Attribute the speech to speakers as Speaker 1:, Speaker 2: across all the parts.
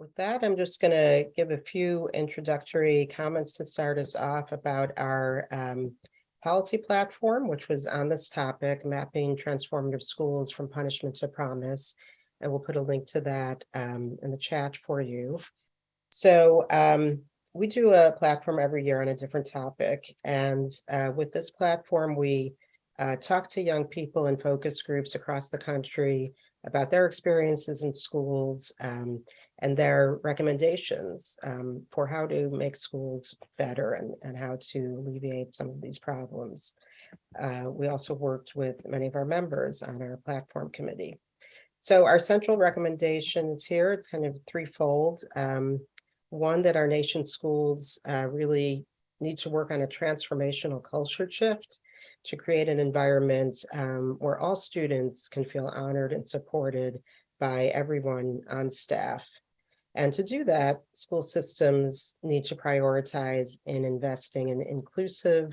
Speaker 1: With that, I'm just going to give a few introductory comments to start us off about our policy platform, which was on this topic, mapping transformative schools from punishment to promise. And we'll put a link to that in the chat for you. So we do a platform every year on a different topic. And with this platform, we talk to young people in focus groups across the country about their experiences in schools and their recommendations for how to make schools better and how to alleviate some of these problems. We also worked with many of our members on our platform committee. So our central recommendations here, it's kind of threefold. One, that our nation's schools really need to work on a transformational culture shift to create an environment where all students can feel honored and supported by everyone on staff. And to do that, school systems need to prioritize in investing in inclusive,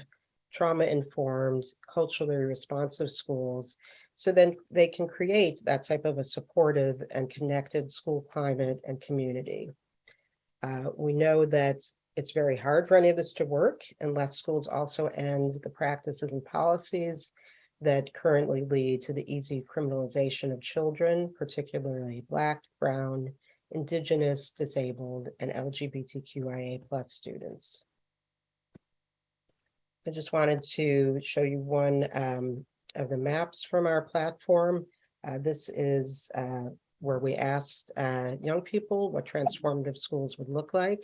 Speaker 1: trauma-informed, culturally responsive schools, so then they can create that type of a supportive and connected school climate and community. We know that it's very hard for any of this to work unless schools also end the practices and policies that currently lead to the easy criminalization of children, particularly Black, Brown, Indigenous, disabled, and LGBTQIA+ students. I just wanted to show you one of the maps from our platform. This is where we asked young people what transformative schools would look like,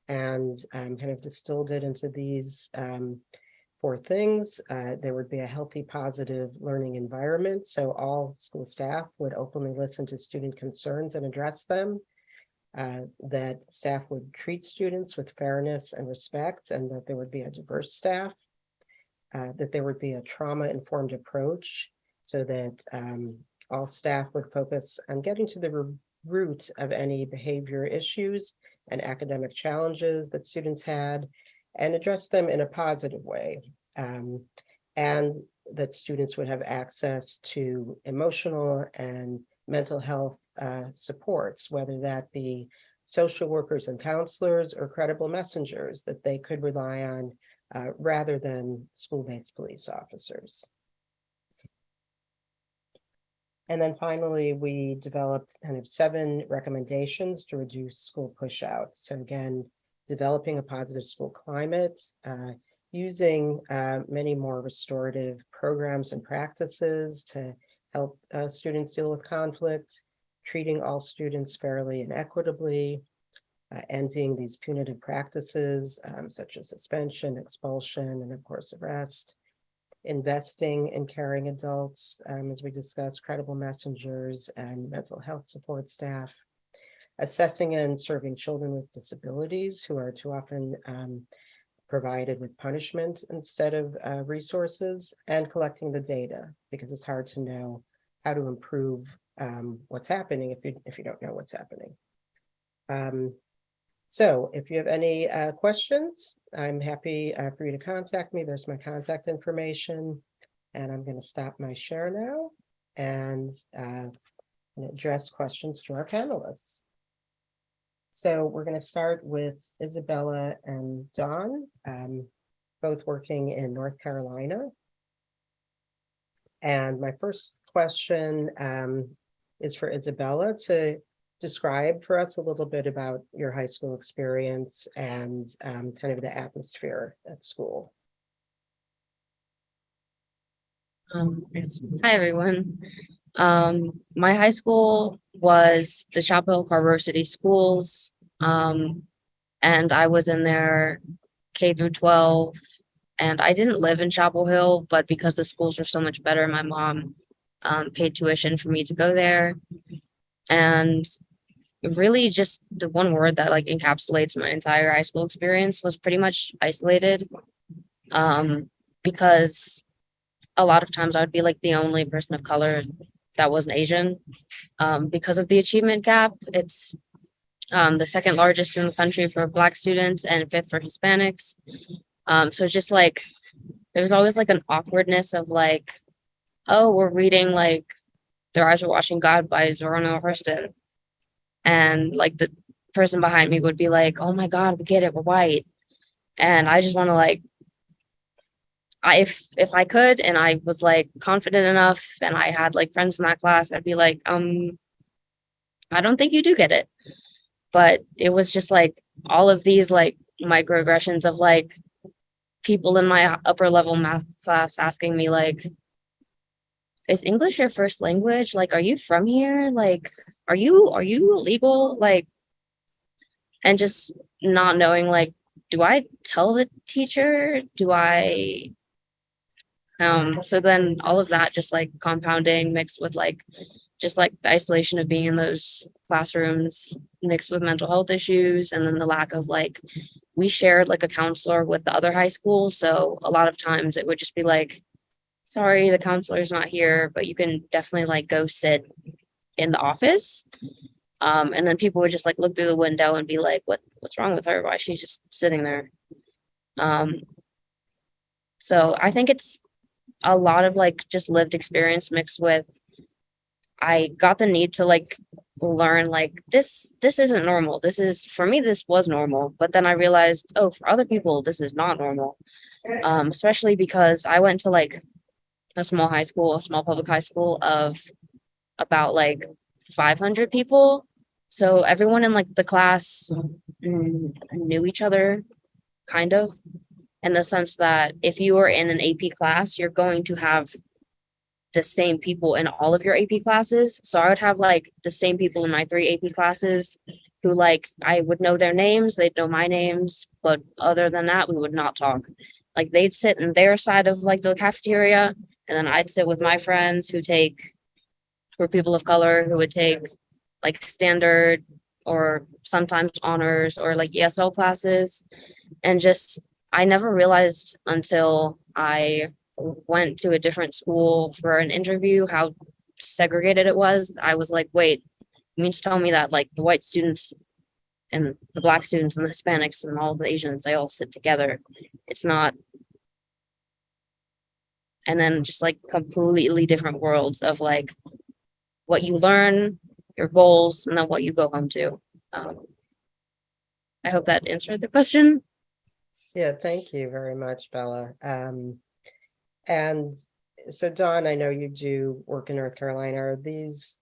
Speaker 1: and kind of distilled it into these 4 things. There would be a healthy, positive learning environment, so all school staff would openly listen to student concerns and address them. That staff would treat students with fairness and respect, and that there would be a diverse staff. That there would be a trauma-informed approach, so that all staff would focus on getting to the root of any behavior issues and academic challenges that students had and address them in a positive way. And that students would have access to emotional and mental health supports, whether that be social workers and counselors or credible messengers that they could rely on rather than school-based police officers. And then finally, we developed kind of 7 recommendations to reduce school push out. So again, developing a positive school climate, using many more restorative programs and practices to help students deal with conflict, treating all students fairly and equitably, ending these punitive practices such as suspension, expulsion, and of course arrest, investing in caring adults, as we discussed, credible messengers and mental health support staff, assessing and serving children with disabilities who are too often provided with punishment instead of resources, and collecting the data, because it's hard to know how to improve what's happening if you don't know what's happening. So if you have any questions, I'm happy for you to contact me. There's my contact information, and I'm going to stop my share now and address questions to our panelists. So we're going to start with Isabella and Dawn, both working in North Carolina. And my first question is for Isabella to describe for us a little bit about your high school experience and kind of the atmosphere at school.
Speaker 2: Hi, everyone. My high school was the Chapel Hill Carver City Schools, and I was in there K through 12. And I didn't live in Chapel Hill, but because the schools were so much better, my mom paid tuition for me to go there. And really just the one word that like encapsulates my entire high school experience was pretty much isolated, because a lot of times I would be like the only person of color that wasn't Asian, because of the achievement gap. It's the second largest in the country for Black students and 5th for Hispanics. So it's just like there was always like an awkwardness of like, oh, we're reading like Their Eyes Were Watching God by Zora Neale Hurston. and like the person behind me would be like, "Oh my God, we get it, we're white." And I just want to like, if I could and I was like confident enough and I had like friends in that class, I'd be like, I don't think you do get it. But it was just like all of these like microaggressions of like people in my upper level math class asking me like, is English your first language? Like, are you from here? Like, are you illegal? Like, and just not knowing like, do I tell the teacher? Do I so then all of that just like compounding mixed with like just like the isolation of being in those classrooms mixed with mental health issues and then the lack of like we shared like a counselor with the other high school. So a lot of times it would just be like, sorry, the counselor's not here, but you can definitely like go sit in the office. And then people would just like look through the window and be like, what's wrong with her? Why is she just sitting there? Um, so I think it's a lot of like just lived experience mixed with I got the need to like learn like this isn't normal. This is for me this was normal, but then I realized, oh, for other people this is not normal. Especially because I went to like a small high school, a small public high school of about like 500 people. So everyone in like the class knew each other kind of in the sense that if you are in an AP class, you're going to have the same people in all of your AP classes. So I would have like the same people in my 3 AP classes who like I would know their names, they'd know my names, but other than that, we would not talk. Like they'd sit in their side of like the cafeteria, and then I'd sit with my friends who are people of color who would take like standard or sometimes honors or like ESL classes. And just I never realized until I went to a different school for an interview how segregated it was. I was like, wait, you mean to tell me that like the white students and the black students and the Hispanics and all the Asians, they all sit together. It's not. And then just like completely different worlds of like what you learn, your goals, and then what you go home to. I hope that answered the question.
Speaker 1: Yeah, thank you very much, Bella. And so Dawn, I know you do work in North Carolina. Are these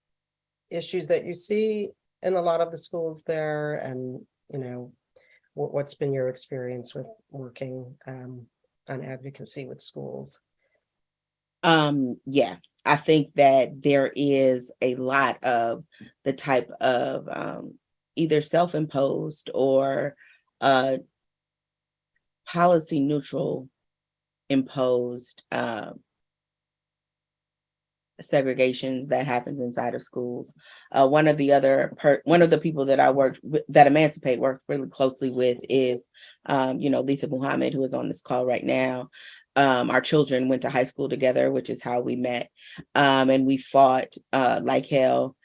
Speaker 1: issues that you see in a lot of the schools there? And, you know, what's been your experience with working on advocacy with schools?
Speaker 3: Yeah, I think that there is a lot of the type of either self-imposed or policy neutral imposed segregations that happens inside of schools. One of the people that I worked with, that Emancipate worked really closely with is, Letha Muhammad, who is on this call right now. Our children went to high school together, which is how we met. And we fought like hell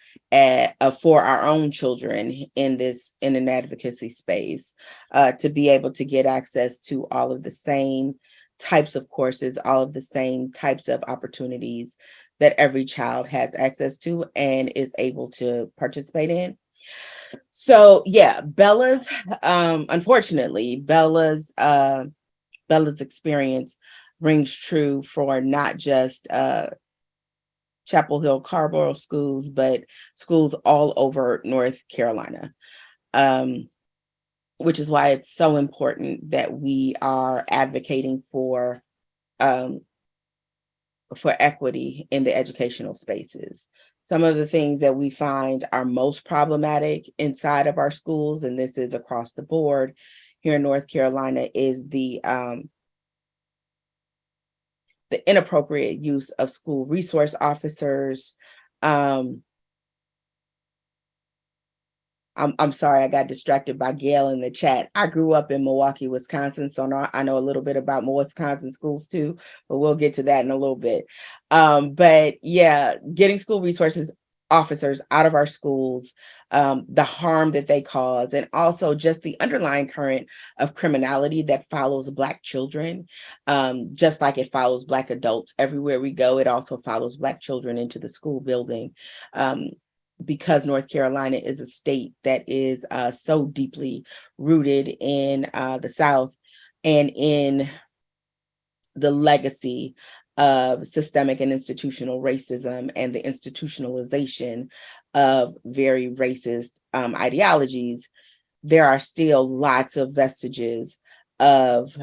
Speaker 3: for our own children in an advocacy space to be able to get access to all of the same types of courses, all of the same types of opportunities that every child has access to and is able to participate in. So yeah, unfortunately, Bella's experience rings true for not just Chapel Hill Carrboro schools, but schools all over North Carolina. Which is why it's so important that we are advocating for equity in the educational spaces. Some of the things that we find are most problematic inside of our schools, and this is across the board here in North Carolina, is the inappropriate use of school resource officers. I'm sorry, I got distracted by Gail in the chat. I grew up in Milwaukee, Wisconsin, so I know a little bit about Wisconsin schools too, but we'll get to that in a little bit. But yeah, getting school resources officers out of our schools, the harm that they cause, and also just the underlying current of criminality that follows Black children, just like it follows Black adults everywhere we go. It also follows Black children into the school building. because North Carolina is a state that is so deeply rooted in the South and in the legacy of systemic and institutional racism and the institutionalization of very racist ideologies, there are still lots of vestiges of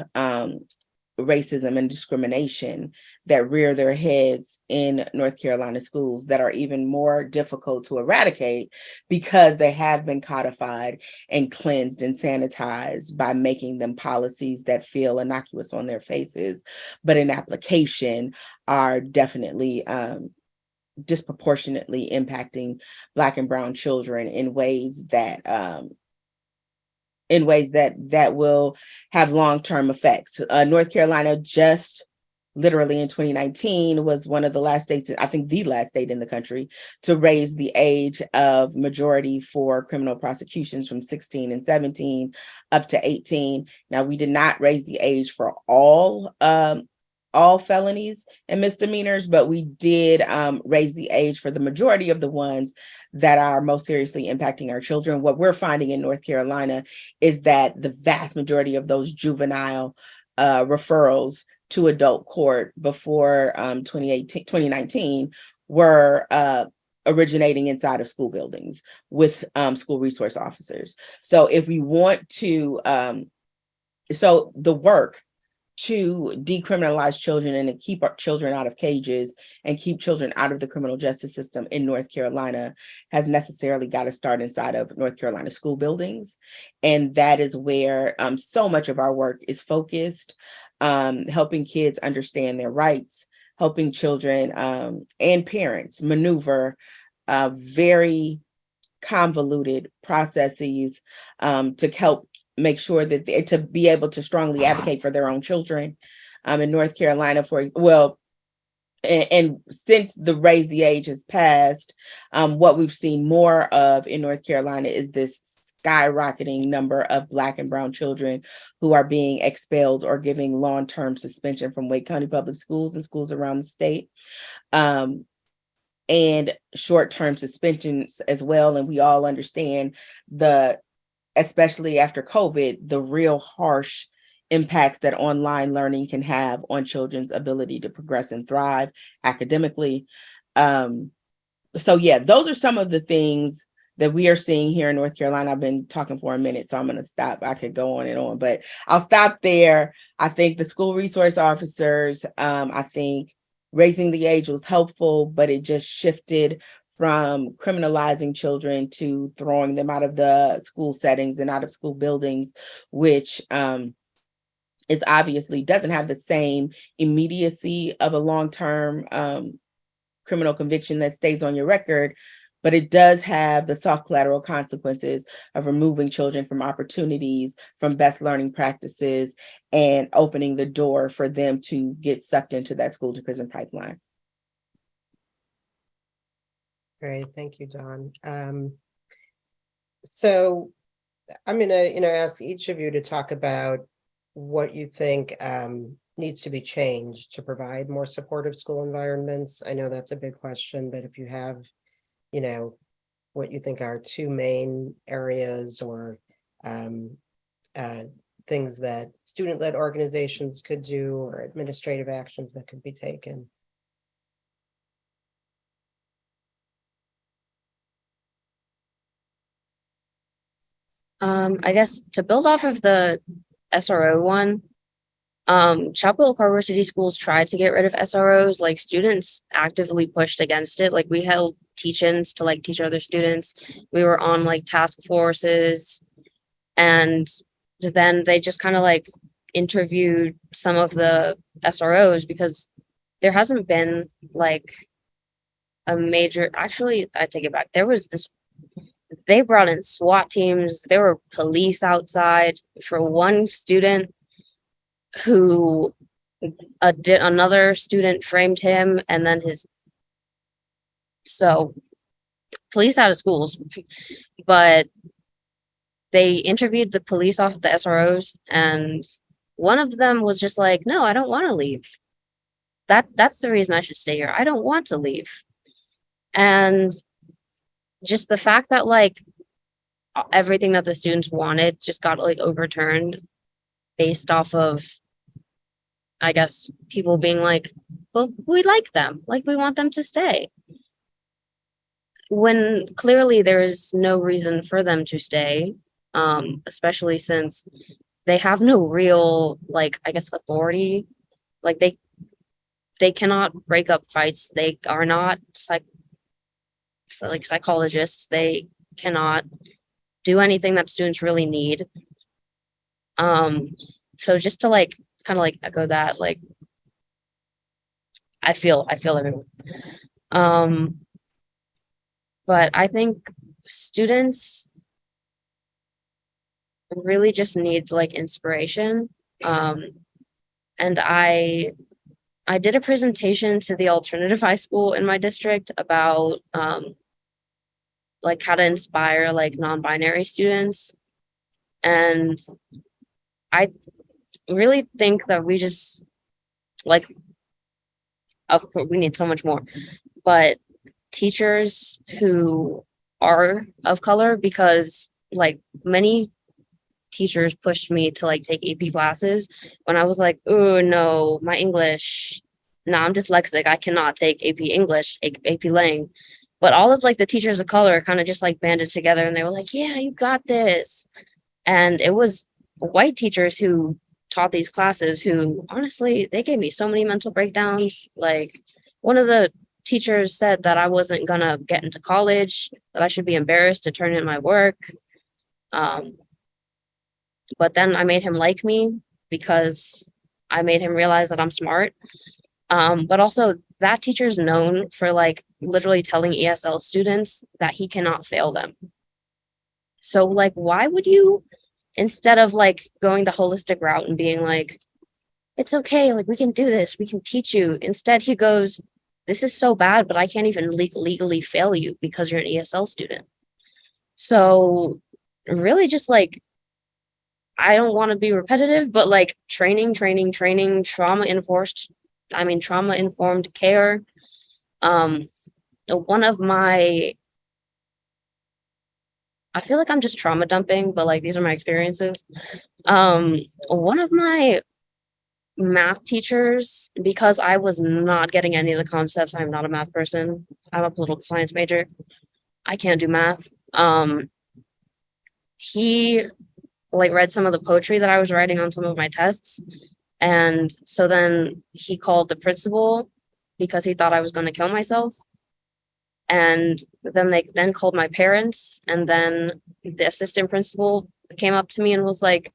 Speaker 3: racism and discrimination that rear their heads in North Carolina schools that are even more difficult to eradicate because they have been codified and cleansed and sanitized by making them policies that feel innocuous on their faces, but in application are definitely disproportionately impacting Black and Brown children in ways that will have long-term effects. North Carolina just literally in 2019 was one of the last states, I think the last state in the country, to raise the age of majority for criminal prosecutions from 16 and 17 up to 18. Now, we did not raise the age for all felonies and misdemeanors, but we did raise the age for the majority of the ones that are most seriously impacting our children. What we're finding in North Carolina is that the vast majority of those juvenile referrals to adult court before 2019 were originating inside of school buildings with school resource officers. So if we want to, so the work to decriminalize children and to keep our children out of cages and keep children out of the criminal justice system in North Carolina has necessarily got to start inside of North Carolina school buildings. And that is where so much of our work is focused, helping kids understand their rights, helping children and parents maneuver very convoluted processes to help make sure that to be able to strongly advocate for their own children. In North Carolina, and since the raise the age has passed, what we've seen more of in North Carolina is this skyrocketing number of Black and Brown children who are being expelled or giving long-term suspension from Wake County Public Schools and schools around the state. And short-term suspensions as well. And we all understand especially after COVID, the real harsh impacts that online learning can have on children's ability to progress and thrive academically. So yeah, those are some of the things that we are seeing here in North Carolina. I've been talking for a minute, so I'm going to stop. I could go on and on, but I'll stop there. I think the school resource officers, I think raising the age was helpful, but it just shifted from criminalizing children to throwing them out of the school settings and out of school buildings, which is obviously doesn't have the same immediacy of a long-term criminal conviction that stays on your record, but it does have the soft collateral consequences of removing children from opportunities, from best learning practices, and opening the door for them to get sucked into that school to prison pipeline.
Speaker 1: Great, thank you, Dawn. So I'm gonna, ask each of you to talk about what you think needs to be changed to provide more supportive school environments. I know that's a big question, but if you have, what you think are two main areas or things that student-led organizations could do or administrative actions that could be taken.
Speaker 2: I guess to build off of the SRO one, Chapel Hill Carver City Schools tried to get rid of SROs. Like, students actively pushed against it. Like, we held teach-ins to like teach other students. We were on like task forces, and then they just kind of like interviewed some of the SROs because there hasn't been like a major, actually, I take it back. There was this, they brought in SWAT teams. There were police outside for one student who another student framed him, and then so police out of schools, but they interviewed the police off of the SROs, and one of them was just like, no, I don't want to leave. That's the reason I should stay here. I don't want to leave. And just the fact that like everything that the students wanted just got like overturned based off of, I guess, people being like, well, we like them, like we want them to stay, when clearly there is no reason for them to stay, especially since they have no real, like, I guess, authority. Like they cannot break up fights. They are not like psychologists. They cannot do anything that students really need. So just to like kind of like echo that, like I feel everyone. But I think students really just need like inspiration. And I did a presentation to the alternative high school in my district about like how to inspire like non-binary students. And I really think that we just like, of course, we need so much more, but teachers who are of color, because like many teachers pushed me to like take AP classes when I was like, oh no, my English, no, I'm dyslexic. I cannot take AP English, AP Lang. But all of like the teachers of color kind of just like banded together and they were like, yeah, you got this. And it was white teachers who taught these classes who honestly, they gave me so many mental breakdowns. Like one of the teachers said that I wasn't gonna get into college, that I should be embarrassed to turn in my work. But then I made him like me because I made him realize that I'm smart. But also that teacher's known for like literally telling ESL students that he cannot fail them. So like, why would you, instead of like going the holistic route and being like, it's okay, like we can do this, we can teach you. Instead, he goes, this is so bad, but I can't even legally fail you because you're an ESL student. So really just like, I don't want to be repetitive, but like training, trauma informed care. One of my, I feel like I'm just trauma dumping, but like these are my experiences. One of my math teachers, because I was not getting any of the concepts, I'm not a math person. I'm a political science major. I can't do math. He like read some of the poetry that I was writing on some of my tests. And so then he called the principal because he thought I was going to kill myself. And then they then called my parents. And then the assistant principal came up to me and was like,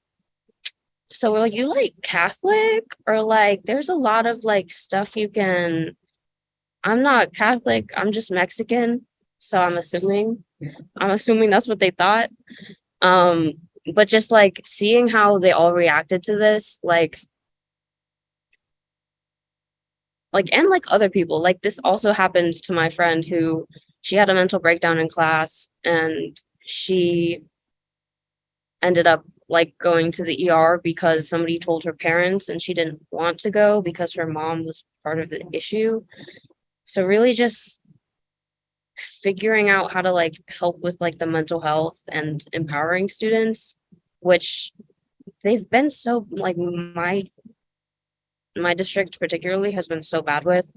Speaker 2: so are you like Catholic? Or like, there's a lot of like stuff you can, I'm not Catholic, I'm just Mexican. So I'm assuming that's what they thought. But just like seeing how they all reacted to this, like and like other people, like this also happened to my friend who she had a mental breakdown in class and she ended up like going to the ER because somebody told her parents and she didn't want to go because her mom was part of the issue. So really just figuring out how to like help with like the mental health and empowering students, which they've been so like my district particularly has been so bad with.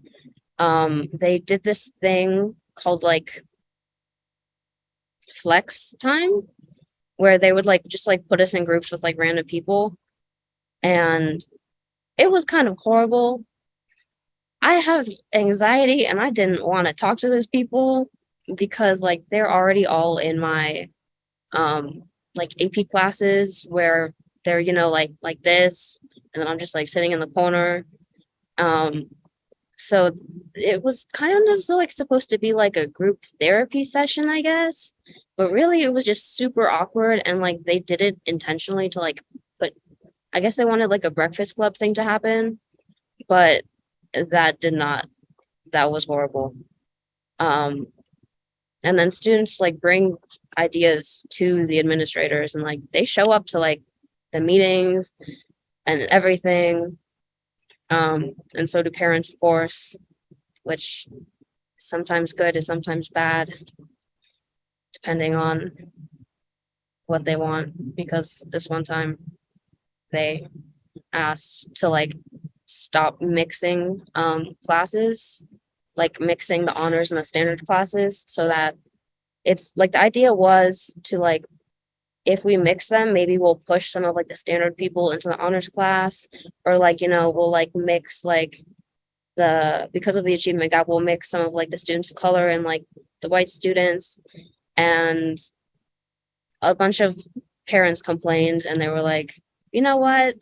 Speaker 2: They did this thing called like flex time where they would like just like put us in groups with like random people, and it was kind of horrible. I have anxiety and I didn't want to talk to those people because like they're already all in my like AP classes where they're, you know, like this, and then I'm just like sitting in the corner. So it was kind of so like supposed to be like a group therapy session, I guess, but really it was just super awkward, and like they did it intentionally to like, but I guess they wanted like a breakfast club thing to happen, but that did not, that was horrible. Um, and then students like bring ideas to the administrators and like they show up to like the meetings and everything. And so do parents, of course, which is sometimes good is sometimes bad. depending on what they want, because this one time they asked to like stop mixing classes, like mixing the honors and the standard classes, so that it's like the idea was to like, if we mix them, maybe we'll push some of like the standard people into the honors class, or like, you know, we'll like mix like because of the achievement gap, we'll mix some of like the students of color and like the white students. And a bunch of parents complained, and they were like, you know what?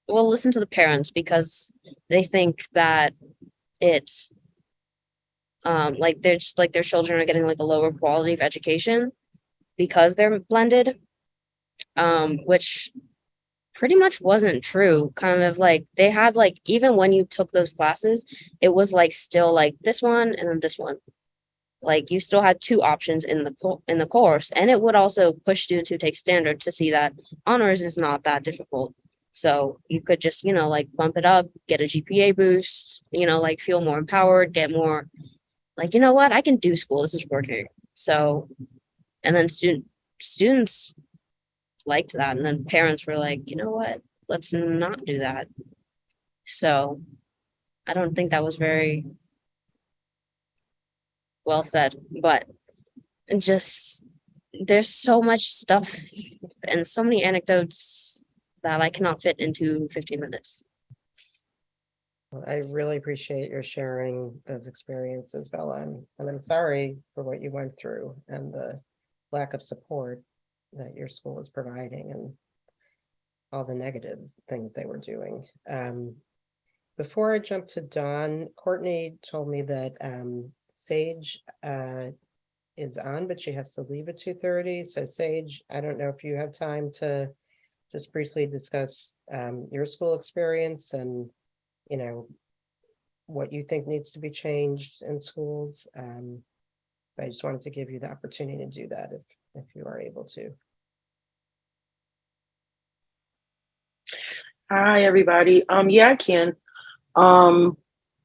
Speaker 2: We'll listen to the parents, because they think that it like they're just like their children are getting like a lower quality of education because they're blended, which pretty much wasn't true. Kind of like they had like, even when you took those classes, it was like still like this one and then this one. Like you still had two options in the course, and it would also push students who take standard to see that honors is not that difficult. So you could just, you know, like bump it up, get a GPA boost, you know, like feel more empowered, get more like, you know what, I can do school. This is working. So, and then students liked that, and then parents were like, you know what, let's not do that. So I don't think that was very well said, but just there's so much stuff and so many anecdotes that I cannot fit into 15 minutes.
Speaker 1: Well, I really appreciate your sharing those experiences, Bella, and I'm sorry for what you went through and the lack of support that your school is providing and all the negative things they were doing. Before I jump to Dawn, Courtney told me that Sage is on, but she has to leave at 2:30. So Sage, I don't know if you have time to just briefly discuss your school experience and, you know, what you think needs to be changed in schools. I just wanted to give you the opportunity to do that if you are able to.
Speaker 4: Hi, everybody. Yeah, I can.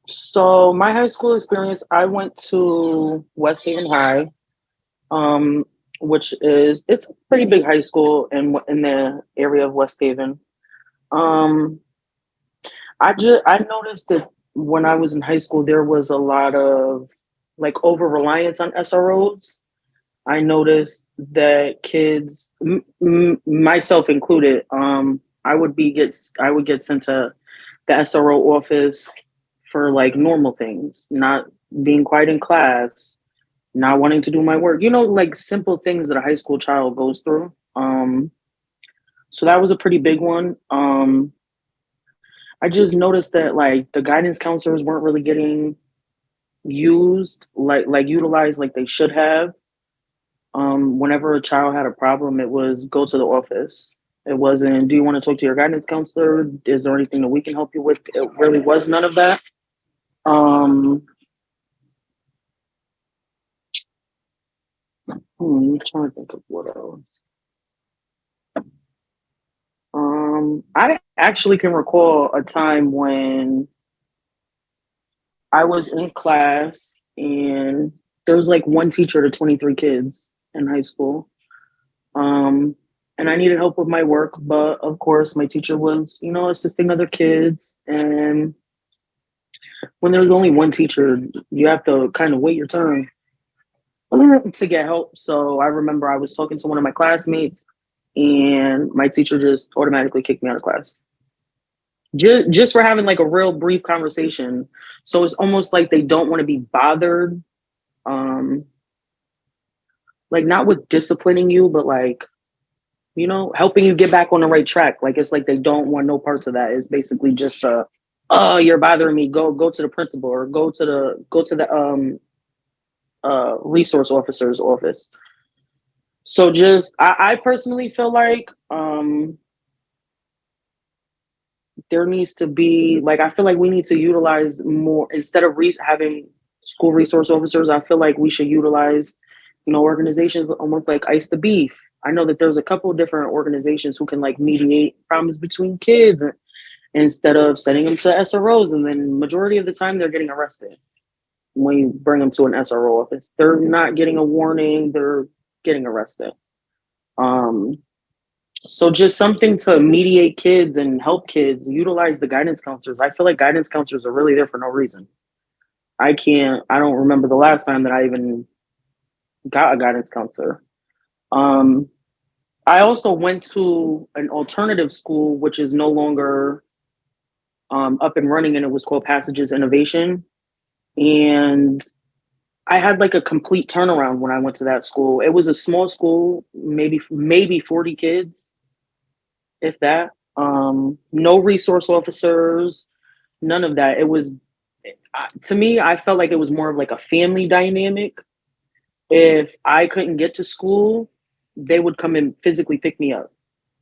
Speaker 4: So my high school experience, I went to West Haven High, which it's a pretty big high school in the area of West Haven. I noticed that when I was in high school, there was a lot of like over reliance on SROs. I noticed that kids, myself included, I would get sent to the SRO office for like normal things, not being quiet in class, not wanting to do my work, you know, like simple things that a high school child goes through. So that was a pretty big one. I just noticed that like the guidance counselors weren't really getting utilized like they should have. Whenever a child had a problem, it was go to the office. It wasn't, do you want to talk to your guidance counselor? Is there anything that we can help you with? It really was none of that. I'm trying to think of what else. I actually can recall a time when I was in class and there was like one teacher to 23 kids in high school. And I needed help with my work, but of course my teacher was, you know, assisting other kids. And when there's only one teacher, you have to kind of wait your turn to get help. So I remember I was talking to one of my classmates and my teacher just automatically kicked me out of class. Just for having like a real brief conversation. So it's almost like they don't want to be bothered. Like not with disciplining you, but like, you know, helping you get back on the right track. Like it's like they don't want no parts of that. It's basically just oh, you're bothering me. Go to the principal or go to the resource officer's office. So just I personally feel like there needs to be like, I feel like we need to utilize more instead of having school resource officers. I feel like we should utilize, you know, organizations almost like Ice the Beef. I know that there's a couple of different organizations who can like mediate problems between kids instead of sending them to SROs, and then majority of the time they're getting arrested. when you bring them to an SRO office. They're not getting a warning, they're getting arrested. So just something to mediate kids and help kids, utilize the guidance counselors. I feel like guidance counselors are really there for no reason. I don't remember the last time that I even got a guidance counselor. I also went to an alternative school, which is no longer up and running, and it was called Passages Innovation. And I had like a complete turnaround when I went to that school. It was a small school, maybe 40 kids, if that. No resource officers, none of that. It was, to me, I felt like it was more of like a family dynamic. If I couldn't get to school, they would come and physically pick me up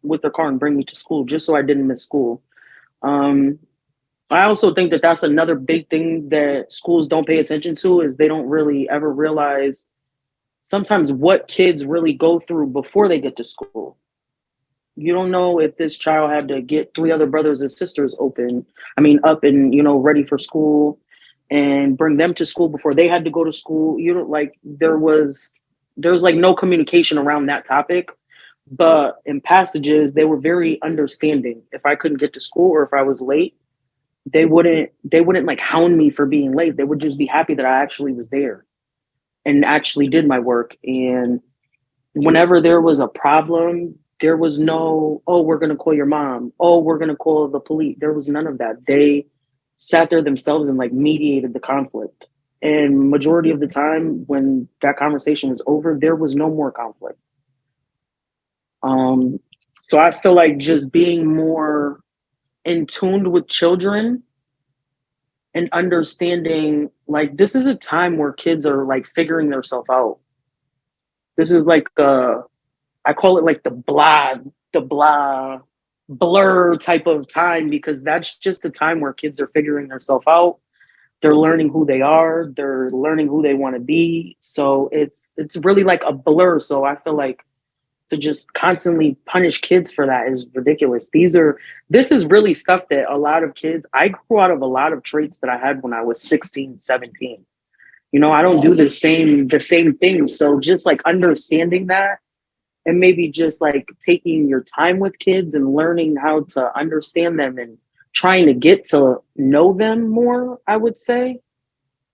Speaker 4: with their car and bring me to school just so I didn't miss school. I also think that that's another big thing that schools don't pay attention to, is they don't really ever realize sometimes what kids really go through before they get to school. You don't know if this child had to get 3 other brothers and sisters up and, ready for school, and bring them to school before they had to go to school. You don't like, there was like no communication around that topic. But in Passages, they were very understanding. If I couldn't get to school or if I was late, they wouldn't like hound me for being late. They would just be happy that I actually was there and actually did my work. And whenever there was a problem, there was no, oh, we're going to call your mom. Oh, we're going to call the police. There was none of that. They sat there themselves and like mediated the conflict. And majority of the time when that conversation was over, there was no more conflict. So I feel like just being more in tune with children and understanding, like, this is a time where kids are like figuring themselves out. This is like I call it like the blur type of time, because that's just the time where kids are figuring themselves out. They're learning who they are. They're learning who they want to be. So it's really like a blur. So I feel like to just constantly punish kids for that is ridiculous. This is really stuff that a lot of kids, I grew out of a lot of traits that I had when I was 16, 17. I don't do the same things. So just like understanding that, and maybe just like taking your time with kids and learning how to understand them and trying to get to know them more, I would say,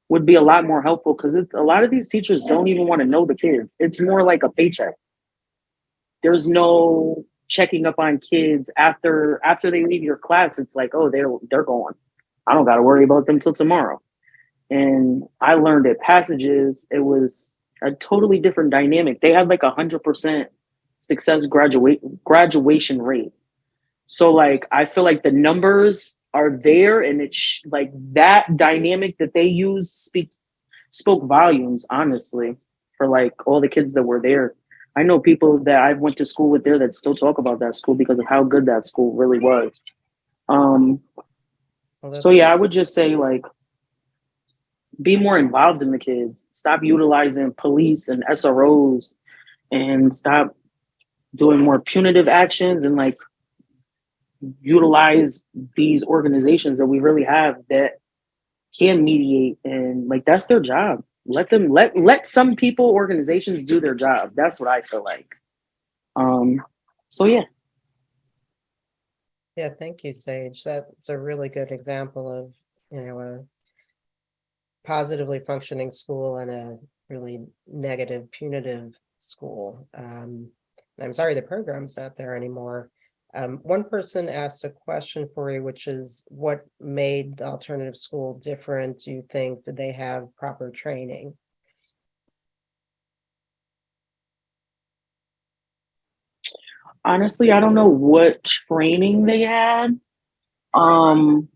Speaker 4: would be a lot more helpful, because a lot of these teachers don't even want to know the kids. It's more like a paycheck. There's no checking up on kids after they leave your class. It's like, oh, they're gone. I don't got to worry about them till tomorrow. And I learned at Passages, it was a totally different dynamic. They had like 100% success graduation rate. So like, I feel like the numbers are there, and it's like that dynamic that they use spoke volumes, honestly, for like all the kids that were there. I know people that I went to school with there that still talk about that school because of how good that school really was. So yeah, I would just say, like, be more involved in the kids. Stop utilizing police and SROs, and stop doing more punitive actions, and like utilize these organizations that we really have that can mediate, and like that's their job. Let some people, organizations do their job. That's what I feel like. So yeah.
Speaker 1: Yeah, thank you, Sage. That's a really good example of, a positively functioning school and a really negative, punitive school. I'm sorry the program's not there anymore. One person asked a question for you, which is, what made the alternative school different? Do you think, did they have proper training?
Speaker 4: Honestly, I don't know what training they had. But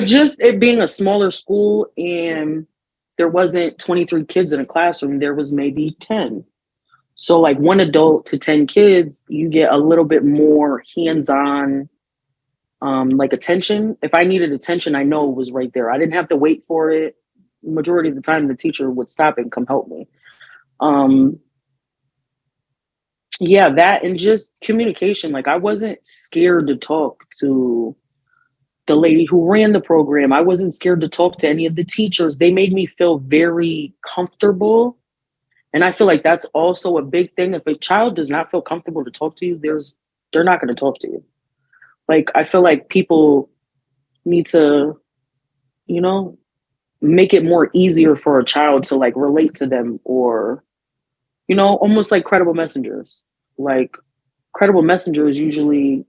Speaker 4: just it being a smaller school, and there wasn't 23 kids in a classroom, there was maybe 10. So like 1 adult to 10 kids, you get a little bit more hands-on, like attention. If I needed attention, I know it was right there. I didn't have to wait for it. Majority of the time, the teacher would stop and come help me. Yeah, that, and just communication. Like, I wasn't scared to talk to the lady who ran the program. I wasn't scared to talk to any of the teachers. They made me feel very comfortable. And I feel like that's also a big thing. If a child does not feel comfortable to talk to you, they're not going to talk to you. Like, I feel like people need to, you know, make it more easier for a child to like relate to them, or, you know, almost like credible messengers. Like, credible messengers usually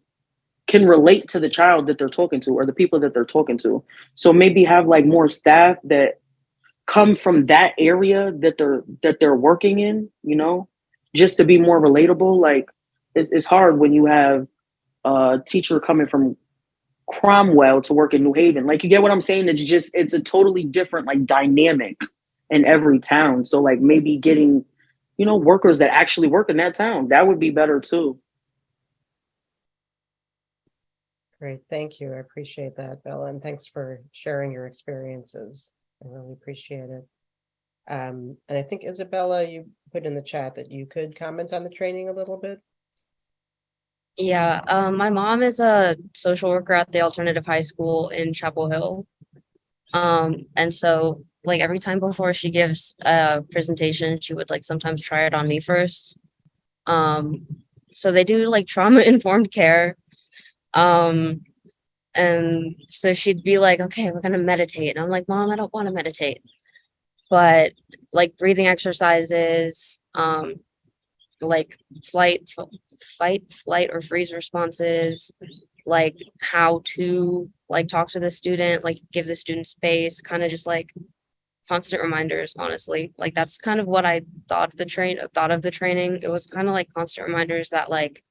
Speaker 4: can relate to the child that they're talking to or the people that they're talking to. So maybe have like more staff that come from that area that they're working in, you know, just to be more relatable. Like, it's hard when you have a teacher coming from Cromwell to work in New Haven. Like, you get what I'm saying? It's a totally different like dynamic in every town. So like maybe getting, you know, workers that actually work in that town, that would be better too.
Speaker 1: Great, thank you. I appreciate that, Bella, and thanks for sharing your experiences. I really appreciate it. And I think, Isabella, you put in the chat that you could comment on the training a little bit.
Speaker 2: Yeah, my mom is a social worker at the alternative high school in Chapel Hill. And so like every time before she gives a presentation, she would like sometimes try it on me first. So they do like trauma informed care. And so she'd be like, okay, we're gonna meditate. And I'm like, Mom, I don't want to meditate. But like breathing exercises, like fight, flight, or freeze responses, like how to like talk to the student, like give the student space, kind of just like constant reminders, honestly. Like that's kind of what I thought of the training. It was kind of like constant reminders that like,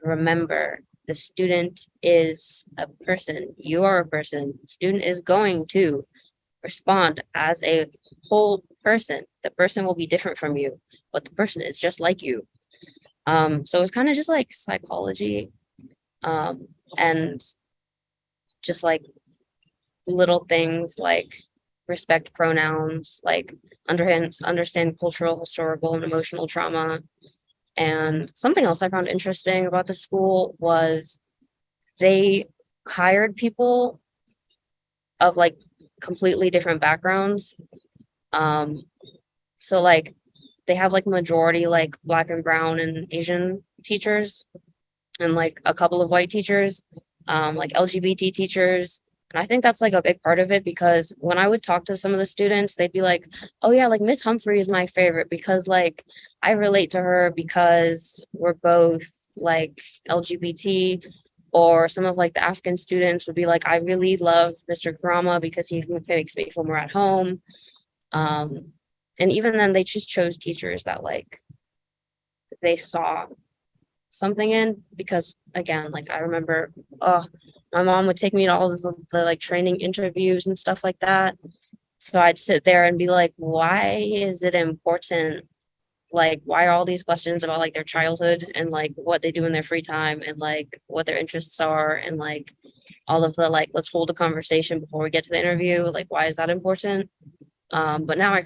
Speaker 2: remember, the student is a person. You are a person. The student is going to respond as a whole person. The person will be different from you, but the person is just like you. So it's kind of just like psychology, and just like little things like respect pronouns, like understand cultural, historical, and emotional trauma. And something else I found interesting about the school was they hired people of like completely different backgrounds. So like they have like majority like Black and brown and Asian teachers, and like a couple of white teachers, like LGBT teachers. And I think that's like a big part of it, because when I would talk to some of the students, they'd be like, oh yeah, like Miss Humphrey is my favorite because like I relate to her because we're both like LGBT. Or some of like the African students would be like, I really love Mr. Karama because he makes me feel more at home. And even then they just chose teachers that like they saw something in, because again, like I remember my mom would take me to all the like training interviews and stuff like that. So I'd sit there and be like, why is it important? Like, why are all these questions about like their childhood and like what they do in their free time and like what their interests are, and like all of the like, let's hold a conversation before we get to the interview. Like, why is that important? But now I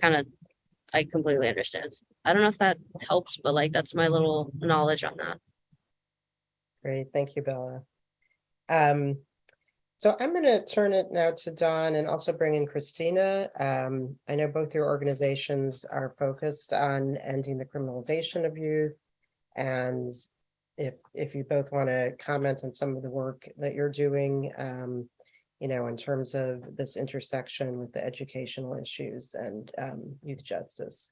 Speaker 2: completely understand. I don't know if that helps, but like that's my little knowledge on that.
Speaker 1: Great, thank you, Bella. So I'm going to turn it now to Dawn and also bring in Christina. I know both your organizations are focused on ending the criminalization of youth, and if you both want to comment on some of the work that you're doing, you know, in terms of this intersection with the educational issues and youth justice.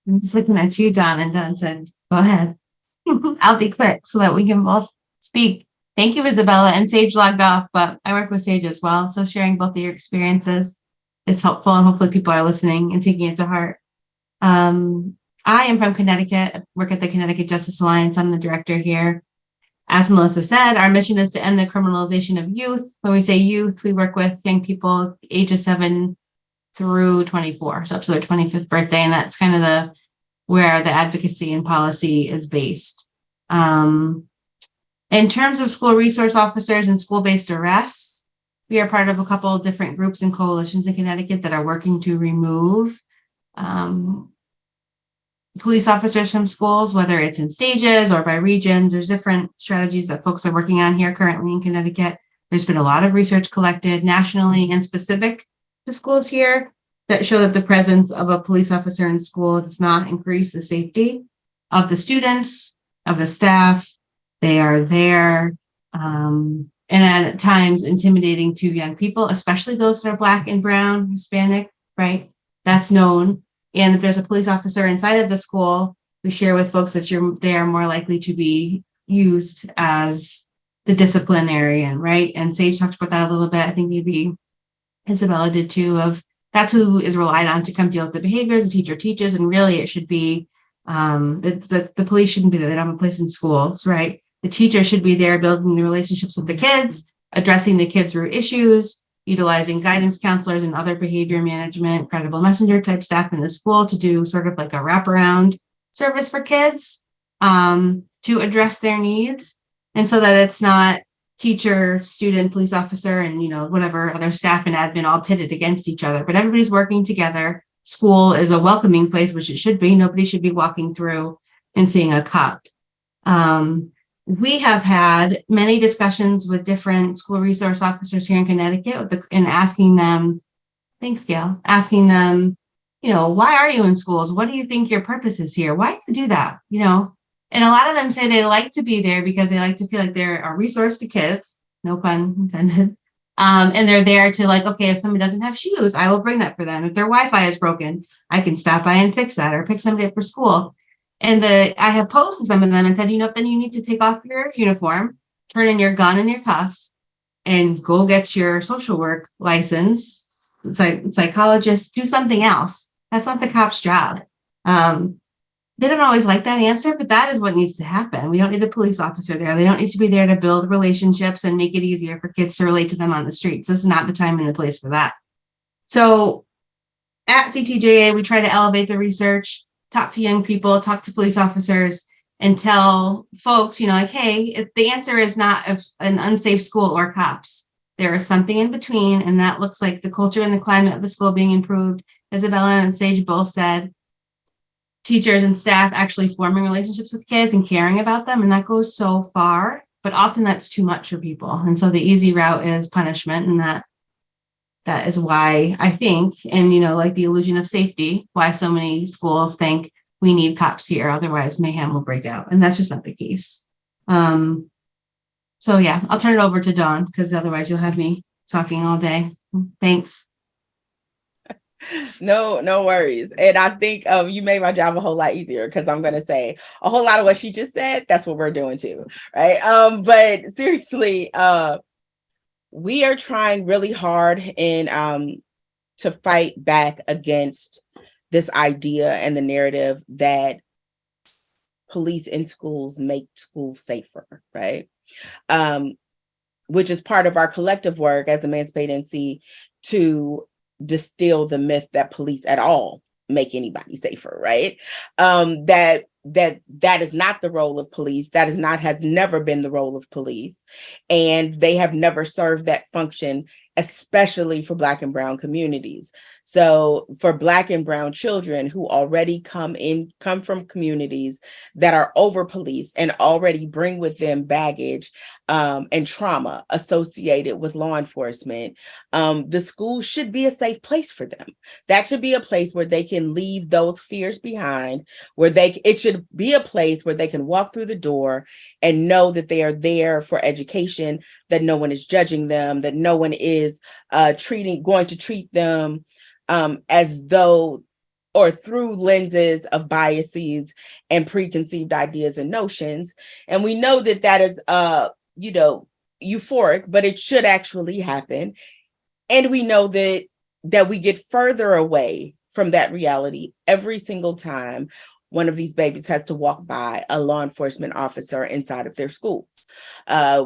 Speaker 5: I'm just looking at you, Don, and Don said, go ahead. I'll be quick so that we can both speak. Thank you, Isabella. And Sage logged off, but I work with Sage as well. So sharing both of your experiences is helpful, and hopefully people are listening and taking it to heart. I am from Connecticut, work at the Connecticut Justice Alliance. I'm the director here. As Melissa said, our mission is to end the criminalization of youth. When we say youth, we work with young people ages 7 through 24, so up to their 25th birthday, and that's kind of where the advocacy and policy is based. In terms of school resource officers and school-based arrests, we are part of a couple of different groups and coalitions in Connecticut that are working to remove police officers from schools, whether it's in stages or by regions. There's different strategies that folks are working on here currently in Connecticut. There's been a lot of research collected nationally and specific to schools here that show that the presence of a police officer in school does not increase the safety of the students, of the staff. They are there, and at times intimidating to young people, especially those that are Black and brown, Hispanic, right? That's known. And if there's a police officer inside of the school, we share with folks that they are more likely to be used as the disciplinarian, right? And Sage talked about that a little bit. I think maybe Isabella did too, of that's who is relied on to come deal with the behaviors the teacher teaches. And really it should be, the police shouldn't be there. They don't have a place in schools, right? The teacher should be there building the relationships with the kids, addressing the kids' root issues, utilizing guidance counselors and other behavior management, credible messenger type staff in the school to do sort of like a wraparound service for kids, to address their needs. And so that it's not teacher, student, police officer, and, you know, whatever other staff and admin all pitted against each other, but everybody's working together. School is a welcoming place, which it should be. Nobody should be walking through and seeing a cop. We have had many discussions with different school resource officers here in Connecticut and asking them, thanks, Gail, asking them, you know, why are you in schools? What do you think your purpose is here? Why do you do that? You know, and a lot of them say they like to be there because they like to feel like they're a resource to kids, no pun intended. And they're there to like, okay, if somebody doesn't have shoes, I will bring that for them. If their Wi-Fi is broken, I can stop by and fix that or pick somebody up for school. And I have posted some of them and said, you know, then you need to take off your uniform, turn in your gun and your cuffs, and go get your social work license, psychologist, do something else. That's not the cop's job. They don't always like that answer, but that is what needs to happen. We don't need the police officer there. They don't need to be there to build relationships and make it easier for kids to relate to them on the streets. This is not the time and the place for that. So at CTJA, we try to elevate the research, talk to young people, talk to police officers, and tell folks, you know, like, hey, if the answer is not an unsafe school or cops, there is something in between, and that looks like the culture and the climate of the school being improved. Isabella and Sage both said teachers and staff actually forming relationships with kids and caring about them, and that goes so far, but often that's too much for people. And so the easy route is punishment, and that is why I think, and you know, like the illusion of safety, why so many schools think we need cops here, otherwise mayhem will break out. And that's just not the case. So yeah, I'll turn it over to Dawn because otherwise you'll have me talking all day. Thanks.
Speaker 3: No worries. And I think you made my job a whole lot easier because I'm going to say a whole lot of what she just said. That's what we're doing too. Right. But seriously, we are trying really hard to fight back against this idea and the narrative that police in schools make schools safer, right? Which is part of our collective work as Emancipate NC to distill the myth that police at all make anybody safer, right? That is not the role of police. That has never been the role of police. And they have never served that function, especially for Black and Brown communities. So for Black and Brown children who already come from communities that are over policed and already bring with them baggage and trauma associated with law enforcement, the school should be a safe place for them. That should be a place where they can leave those fears behind, it should be a place where they can walk through the door and know that they are there for education, that no one is judging them, that no one is going to treat them as though or through lenses of biases and preconceived ideas and notions. And we know that is euphoric, but it should actually happen. And we know that we get further away from that reality every single time one of these babies has to walk by a law enforcement officer inside of their schools.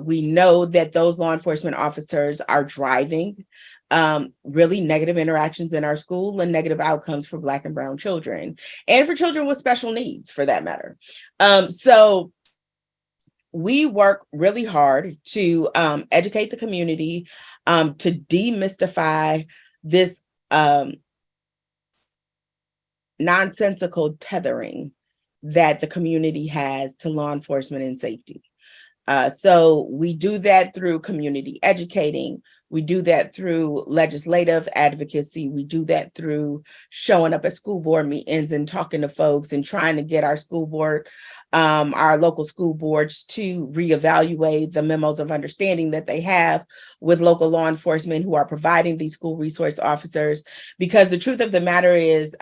Speaker 3: We know that those law enforcement officers are driving really negative interactions in our school and negative outcomes for Black and Brown children and for children with special needs for that matter. So we work really hard to educate the community, to demystify this nonsensical tethering that the community has to law enforcement and safety. So we do that through community educating. We do that through legislative advocacy. We do that through showing up at school board meetings and talking to folks and trying to get our school board, our local school boards to reevaluate the memos of understanding that they have with local law enforcement who are providing these school resource officers. Because the truth of the matter is,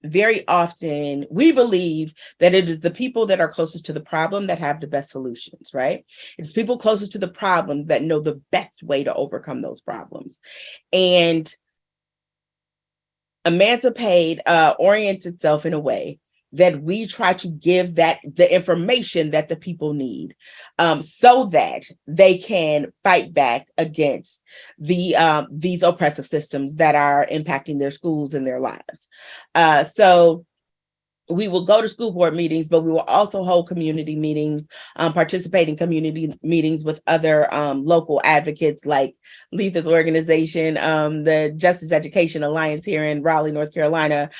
Speaker 3: very often we believe that it is the people that are closest to the problem that have the best solutions, right? It's people closest to the problem that know the best way to overcome those problems. And Emancipate orients itself in a way that we try to give that the information that the people need, so that they can fight back against these oppressive systems that are impacting their schools and their lives. So we will go to school board meetings, but we will also hold community meetings, participate in community meetings with other local advocates like Letha's organization, the Justice Education Alliance here in Raleigh, North Carolina,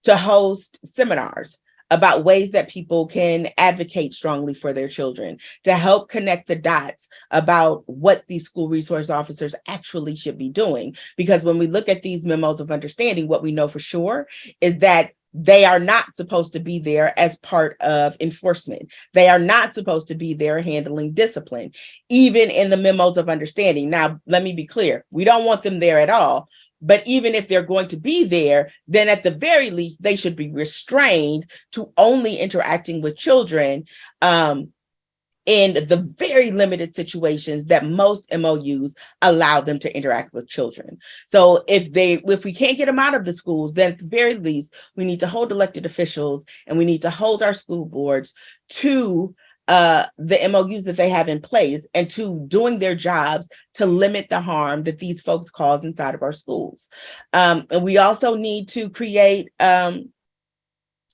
Speaker 3: to host seminars about ways that people can advocate strongly for their children, to help connect the dots about what these school resource officers actually should be doing. Because when we look at these memos of understanding, what we know for sure is that they are not supposed to be there as part of enforcement. They are not supposed to be there handling discipline, even in the memos of understanding. Now, let me be clear. We don't want them there at all. But even if they're going to be there, then at the very least, they should be restrained to only interacting with children in the very limited situations that most MOUs allow them to interact with children. So if we can't get them out of the schools, then at the very least, we need to hold elected officials and we need to hold our school boards to the MOUs that they have in place and to doing their jobs to limit the harm that these folks cause inside of our schools. And we also need to create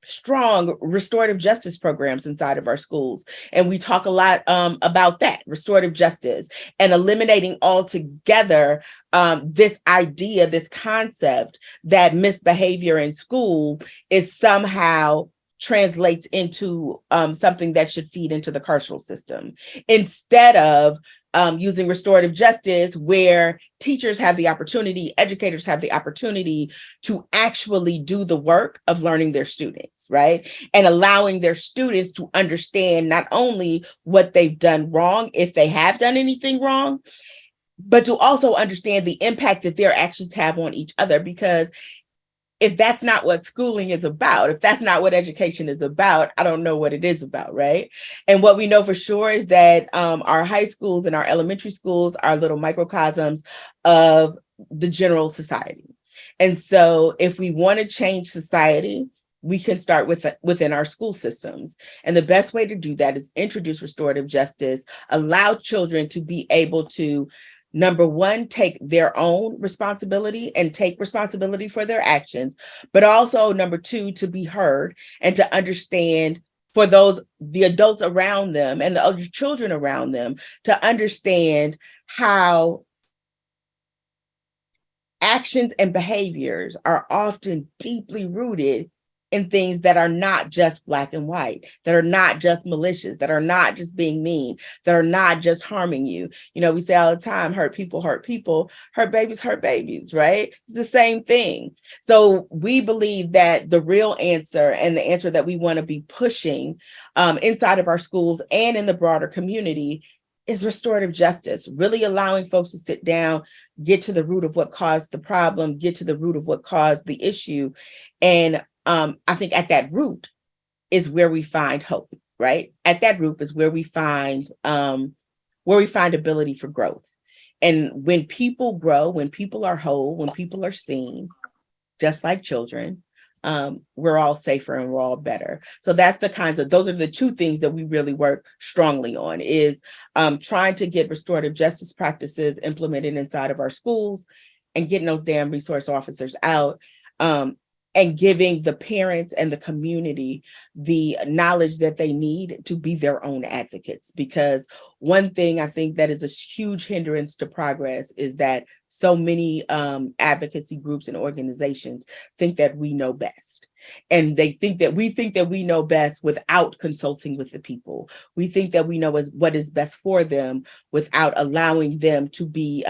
Speaker 3: strong restorative justice programs inside of our schools. And we talk a lot about that, restorative justice, and eliminating altogether this idea, this concept that misbehavior in school is somehow translates into something that should feed into the carceral system, instead of using restorative justice where teachers have the opportunity, educators have the opportunity to actually do the work of learning their students, right? And allowing their students to understand not only what they've done wrong, if they have done anything wrong, but to also understand the impact that their actions have on each other. Because if that's not what schooling is about, if that's not what education is about, I don't know what it is about, right? And what we know for sure is that our high schools and our elementary schools are little microcosms of the general society. And so if we want to change society, we can start within our school systems. And the best way to do that is introduce restorative justice, allow children to be able to, number one, take their own responsibility and take responsibility for their actions, but also number two, to be heard and to understand for the adults around them and the other children around them, to understand how actions and behaviors are often deeply rooted in things that are not just black and white, that are not just malicious, that are not just being mean, that are not just harming you. You know, we say all the time, hurt people, hurt babies, right? It's the same thing. So we believe that the real answer, and the answer that we want to be pushing inside of our schools and in the broader community, is restorative justice, really allowing folks to sit down, get to the root of what caused the problem, get to the root of what caused the issue. And I think at that root is where we find hope, right? At that root is where we find ability for growth. And when people grow, when people are whole, when people are seen, just like children, we're all safer and we're all better. So those are the two things that we really work strongly on, is trying to get restorative justice practices implemented inside of our schools and getting those damn resource officers out, and giving the parents and the community the knowledge that they need to be their own advocates. Because one thing I think that is a huge hindrance to progress is that so many advocacy groups and organizations think that we know best. And we think that we know best without consulting with the people. We think that we know what is best for them without allowing them to be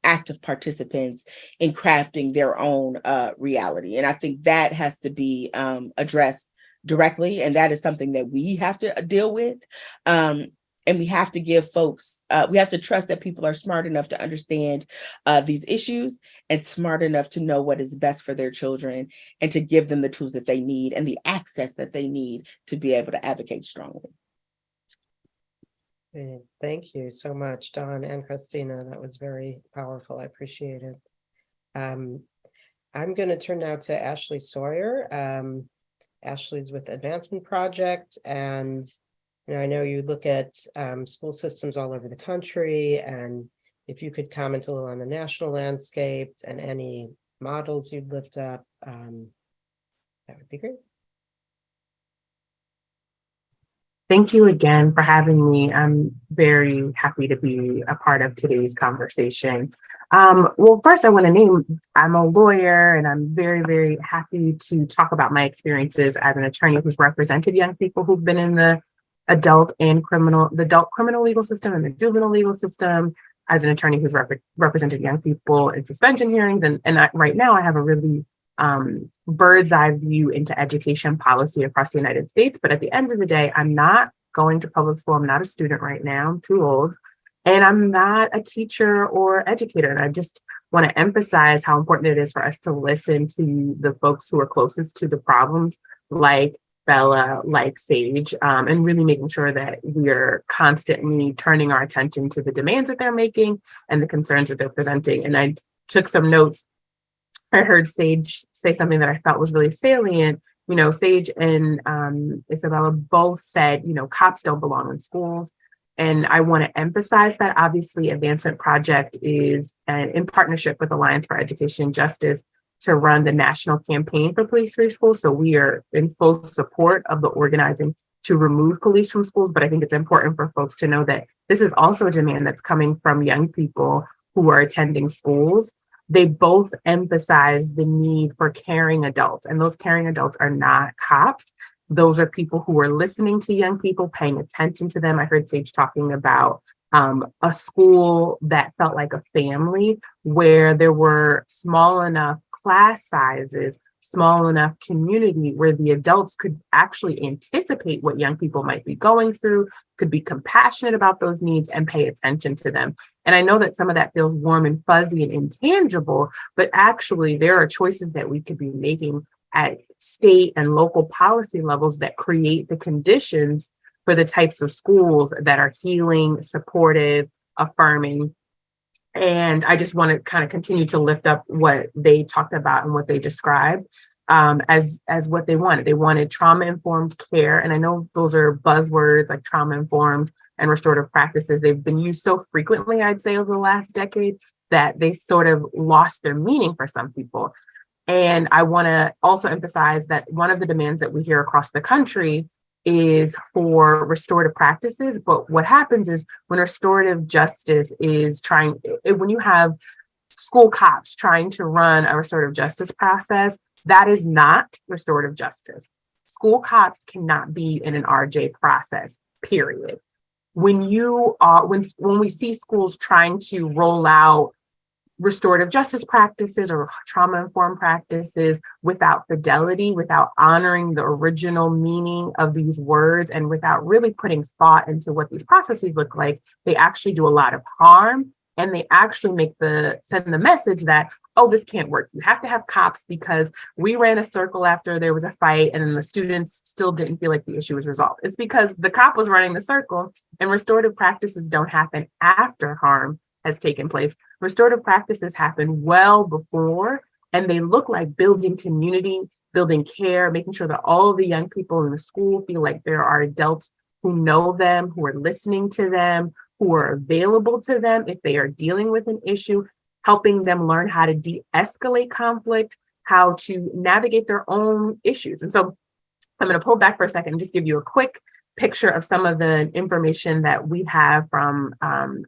Speaker 3: active participants in crafting their own reality. And I think that has to be addressed directly. And that is something that we have to deal with. And we have to give folks, we have to trust that people are smart enough to understand these issues and smart enough to know what is best for their children and to give them the tools that they need and the access that they need to be able to advocate strongly.
Speaker 1: Thank you so much, Dawn and Christina. That was very powerful. I appreciate it. I'm going to turn now to Ashley Sawyer. Ashley's with Advancement Project, and I know you look at school systems all over the country, and if you could comment a little on the national landscape and any models you'd lift up, that would be great.
Speaker 6: Thank you again for having me. I'm very happy to be a part of today's conversation. Well, first I want to name, I'm a lawyer, and I'm very, very happy to talk about my experiences as an attorney who's represented young people who've been in the adult criminal legal system and the juvenile legal system, as an attorney who's represented young people in suspension hearings. And right now I have a really bird's eye view into education policy across the United States. But at the end of the day, I'm not going to public school. I'm not a student right now. I'm too old. And I'm not a teacher or educator. And I just want to emphasize how important it is for us to listen to the folks who are closest to the problems, like Bella, like Sage, and really making sure that we're constantly turning our attention to the demands that they're making and the concerns that they're presenting. And I took some notes. I heard Sage say something that I thought was really salient. Sage and Isabella both said, cops don't belong in schools. And I want to emphasize that. Obviously, Advancement Project is in partnership with Alliance for Education and Justice to run the national campaign for police-free schools. So we are in full support of the organizing to remove police from schools. But I think it's important for folks to know that this is also a demand that's coming from young people who are attending schools. They both emphasize the need for caring adults, and those caring adults are not cops. Those are people who are listening to young people, paying attention to them. I heard Sage talking about a school that felt like a family, where there were small enough class sizes, small enough community where the adults could actually anticipate what young people might be going through, could be compassionate about those needs and pay attention to them. And I know that some of that feels warm and fuzzy and intangible, but actually there are choices that we could be making at state and local policy levels that create the conditions for the types of schools that are healing, supportive, affirming. And I just want to kind of continue to lift up what they talked about and what they described as what they wanted. They wanted trauma-informed care. And I know those are buzzwords like trauma-informed and restorative practices. They've been used so frequently, I'd say, over the last decade that they sort of lost their meaning for some people. And I want to also emphasize that one of the demands that we hear across the country is for restorative practices. But what happens is when restorative justice is when you have school cops trying to run a restorative justice process, that is not restorative justice. School cops cannot be in an RJ process, period. When we see schools trying to roll out restorative justice practices or trauma-informed practices without fidelity, without honoring the original meaning of these words, and without really putting thought into what these processes look like, they actually do a lot of harm. And they actually send the message that, oh, this can't work. You have to have cops because we ran a circle after there was a fight and then the students still didn't feel like the issue was resolved. It's because the cop was running the circle, and restorative practices don't happen after harm has taken place. Restorative practices happen well before, and they look like building community, building care, making sure that all of the young people in the school feel like there are adults who know them, who are listening to them, who are available to them if they are dealing with an issue, helping them learn how to de-escalate conflict, how to navigate their own issues. And so I'm going to pull back for a second and just give you a quick picture of some of the information that we have from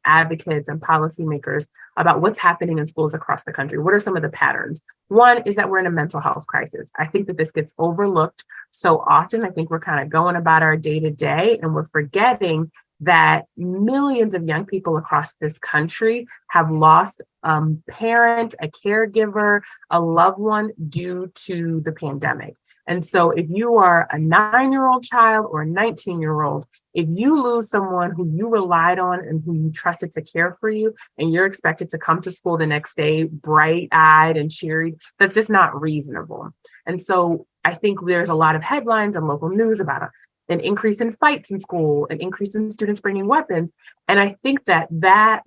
Speaker 6: advocates and policymakers about what's happening in schools across the country. What are some of the patterns? One is that we're in a mental health crisis. I think that this gets overlooked so often. I think we're kind of going about our day to day and we're forgetting that millions of young people across this country have lost a parent, a caregiver, a loved one due to the pandemic. And so if you are a 9-year-old child or a 19-year-old, if you lose someone who you relied on and who you trusted to care for you, and you're expected to come to school the next day bright-eyed and cheery, that's just not reasonable. And so I think there's a lot of headlines and local news about an increase in fights in school, an increase in students bringing weapons. And I think that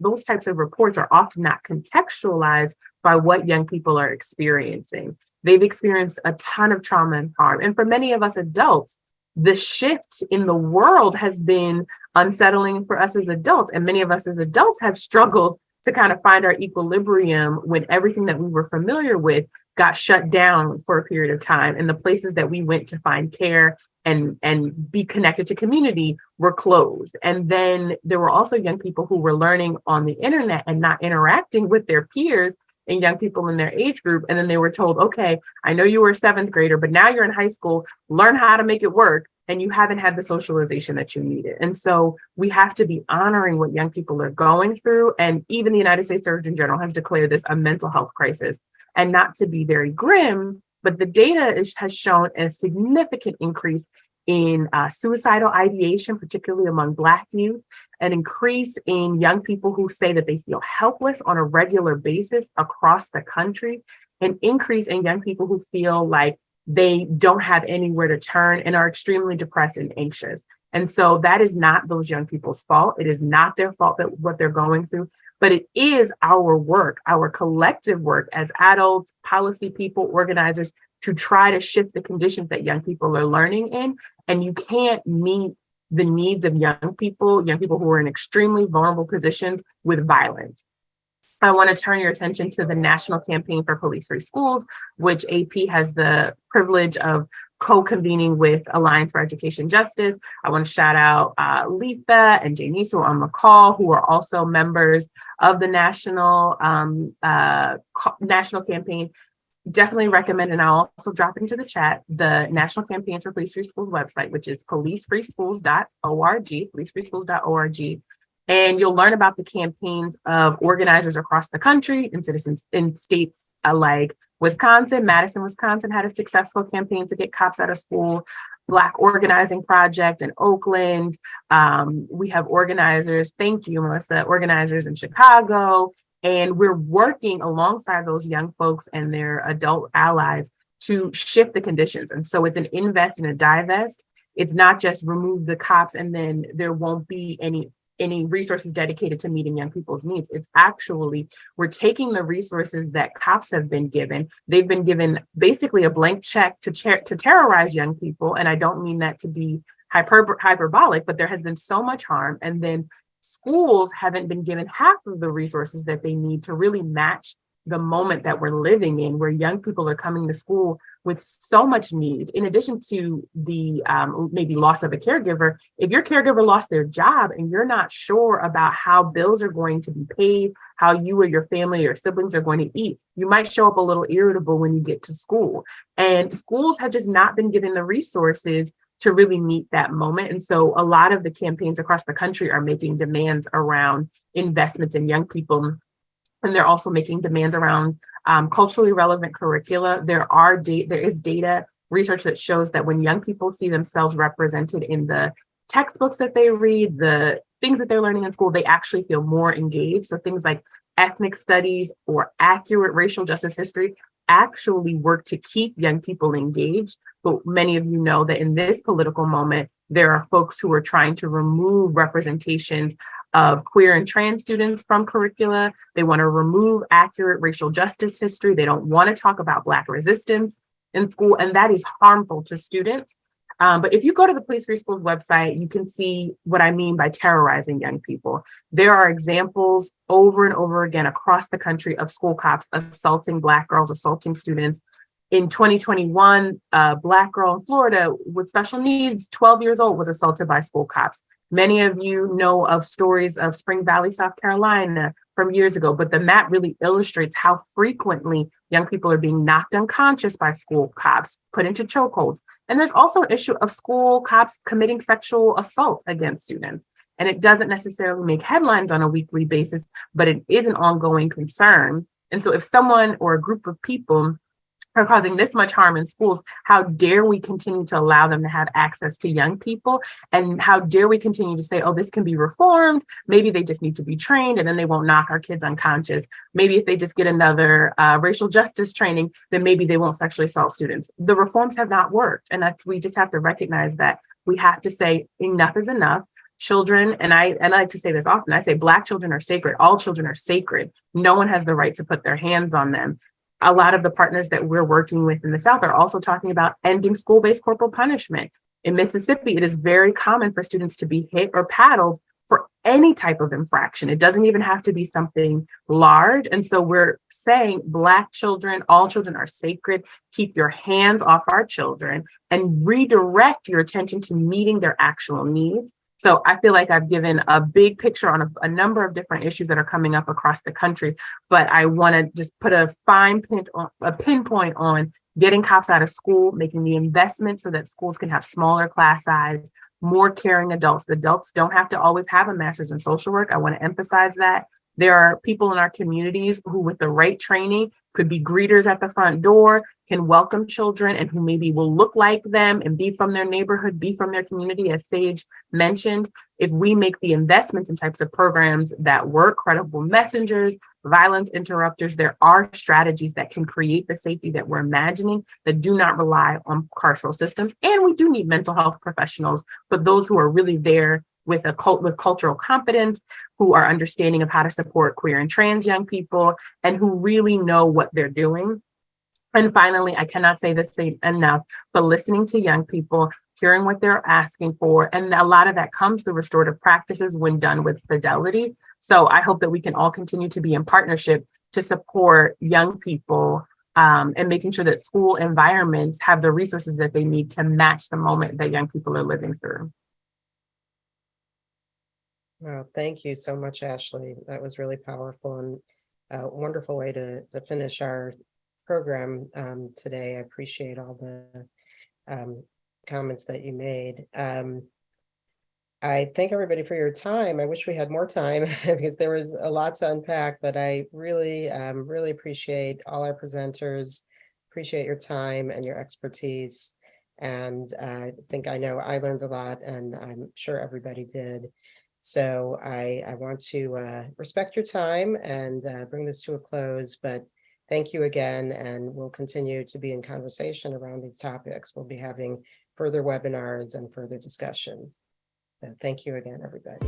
Speaker 6: those types of reports are often not contextualized by what young people are experiencing. They've experienced a ton of trauma and harm. And for many of us adults, the shift in the world has been unsettling for us as adults. And many of us as adults have struggled to kind of find our equilibrium when everything that we were familiar with got shut down for a period of time. And the places that we went to find care and be connected to community were closed. And then there were also young people who were learning on the internet and not interacting with their peers and young people in their age group. And then they were told, okay, I know you were a 7th grader, but now you're in high school, learn how to make it work. And you haven't had the socialization that you needed. And so we have to be honoring what young people are going through. And even the United States Surgeon General has declared this a mental health crisis. And not to be very grim, but the data has shown a significant increase in suicidal ideation, particularly among Black youth, an increase in young people who say that they feel helpless on a regular basis across the country, an increase in young people who feel like they don't have anywhere to turn and are extremely depressed and anxious. And so that is not those young people's fault. It is not their fault that what they're going through, but it is our work, our collective work as adults, policy people, organizers, to try to shift the conditions that young people are learning in. And you can't meet the needs of young people who are in extremely vulnerable positions with violence. I want to turn your attention to the National Campaign for Police-Free Schools, which AP has the privilege of co-convening with Alliance for Education Justice. I want to shout out Letha and Janice who are on the call, who are also members of the national campaign. Definitely recommend, and I'll also drop into the chat, the National Campaigns for Police-Free Schools website, which is policefreeschools.org, policefreeschools.org. And you'll learn about the campaigns of organizers across the country and citizens in states like Wisconsin. Madison, Wisconsin had a successful campaign to get cops out of school. Black Organizing Project in Oakland. We have organizers, thank you, Melissa, organizers in Chicago. And we're working alongside those young folks and their adult allies to shift the conditions. And so it's an invest and a divest. It's not just remove the cops and then there won't be any resources dedicated to meeting young people's needs. It's actually, we're taking the resources that cops have been given. They've been given basically a blank check to terrorize young people. And I don't mean that to be hyperbolic, but there has been so much harm. And then schools haven't been given half of the resources that they need to really match the moment that we're living in, where young people are coming to school with so much need. In addition to the maybe loss of a caregiver, if your caregiver lost their job and you're not sure about how bills are going to be paid, how you or your family or siblings are going to eat, you might show up a little irritable when you get to school. And schools have just not been given the resources to really meet that moment. And so a lot of the campaigns across the country are making demands around investments in young people. And they're also making demands around culturally relevant curricula. There is data research that shows that when young people see themselves represented in the textbooks that they read, the things that they're learning in school, they actually feel more engaged. So things like ethnic studies or accurate racial justice history actually work to keep young people engaged. But many of you know that in this political moment, there are folks who are trying to remove representations of queer and trans students from curricula. They want to remove accurate racial justice history. They don't want to talk about Black resistance in school, and that is harmful to students. But if you go to the Police Free Schools website, you can see what I mean by terrorizing young people. There are examples over and over again across the country of school cops assaulting Black girls, assaulting students. In 2021, a Black girl in Florida with special needs, 12 years old, was assaulted by school cops. Many of you know of stories of Spring Valley, South Carolina from years ago, but the map really illustrates how frequently young people are being knocked unconscious by school cops, put into chokeholds. And there's also an issue of school cops committing sexual assault against students. And it doesn't necessarily make headlines on a weekly basis, but it is an ongoing concern. And so if someone or a group of people are causing this much harm in schools, how dare we continue to allow them to have access to young people? And how dare we continue to say, oh, this can be reformed. Maybe they just need to be trained and then they won't knock our kids unconscious. Maybe if they just get another racial justice training, then maybe they won't sexually assault students. The reforms have not worked. And we just have to recognize that. We have to say enough is enough. Children, and I like to say this often, I say Black children are sacred. All children are sacred. No one has the right to put their hands on them. A lot of the partners that we're working with in the South are also talking about ending school-based corporal punishment. In Mississippi, it is very common for students to be hit or paddled for any type of infraction. It doesn't even have to be something large. And so we're saying Black children, all children are sacred. Keep your hands off our children and redirect your attention to meeting their actual needs. So I feel like I've given a big picture on a number of different issues that are coming up across the country, but I want to just put a pinpoint on getting cops out of school, making the investment so that schools can have smaller class size, more caring adults. The adults don't have to always have a master's in social work. I want to emphasize that. There are people in our communities who, with the right training, could be greeters at the front door, can welcome children, and who maybe will look like them and be from their neighborhood, be from their community, as Sage mentioned. If we make the investments in types of programs that work, credible messengers, violence interrupters, there are strategies that can create the safety that we're imagining that do not rely on carceral systems. And we do need mental health professionals, but those who are really there with cultural competence, who are understanding of how to support queer and trans young people, and who really know what they're doing. And finally, I cannot say this enough, but listening to young people, hearing what they're asking for, and a lot of that comes through restorative practices when done with fidelity. So I hope that we can all continue to be in partnership to support young people and making sure that school environments have the resources that they need to match the moment that young people are living through.
Speaker 1: Well, thank you so much, Ashley. That was really powerful and a wonderful way to finish our program today. I appreciate all the comments that you made. I thank everybody for your time. I wish we had more time because there was a lot to unpack, but I really, really appreciate all our presenters, appreciate your time and your expertise. And I think I know I learned a lot, and I'm sure everybody did. So I want to respect your time and bring this to a close, but thank you again, and we'll continue to be in conversation around these topics. We'll be having further webinars and further discussions. So thank you again, everybody.